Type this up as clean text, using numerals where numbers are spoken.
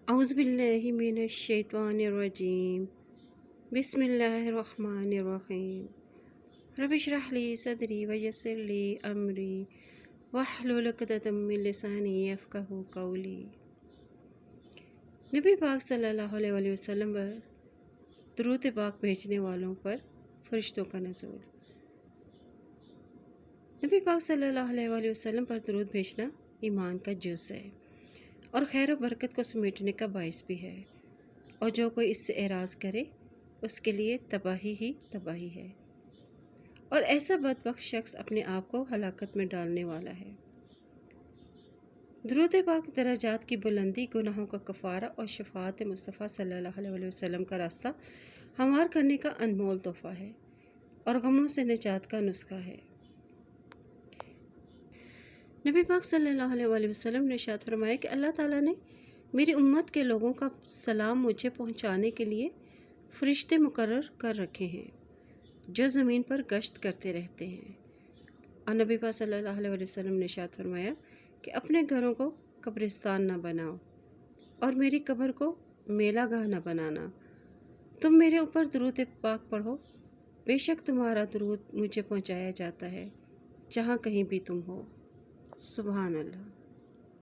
أعوذ بالله من الشيطان الرجيم بسم الله الرحمن الرحیم رب اشرح لي صدری ویسر لي امری واحلل عقدۃ من لسانی یفقہوا قولی۔ نبی پاک صلی اللہ علیہ وسلم پر درود پاک بھیجنے والوں پر فرشتوں کا نزول۔ نبی پاک صلی اللہ علیہ وسلم پر درود بھیجنا ایمان کا جز ہے اور خیر و برکت کو سمیٹنے کا باعث بھی ہے، اور جو کوئی اس سے اعراض کرے اس کے لیے تباہی ہی تباہی ہے، اور ایسا بدبخت شخص اپنے آپ کو ہلاکت میں ڈالنے والا ہے۔ درود پاک درجات کی بلندی، گناہوں کا کفارہ اور شفاعت مصطفیٰ صلی اللہ علیہ وسلم کا راستہ ہموار کرنے کا انمول تحفہ ہے اور غموں سے نجات کا نسخہ ہے۔ نبی پاک صلی اللہ علیہ وسلم نے ارشاد فرمایا کہ اللہ تعالیٰ نے میری امت کے لوگوں کا سلام مجھے پہنچانے کے لیے فرشتے مقرر کر رکھے ہیں جو زمین پر گشت کرتے رہتے ہیں، اور نبی پاک صلی اللہ علیہ وسلم نے ارشاد فرمایا کہ اپنے گھروں کو قبرستان نہ بناؤ اور میری قبر کو میلہ گاہ نہ بنانا۔ تم میرے اوپر درود پاک پڑھو، بے شک تمہارا درود مجھے پہنچایا جاتا ہے جہاں کہیں بھی تم ہو۔ سبحان اللہ۔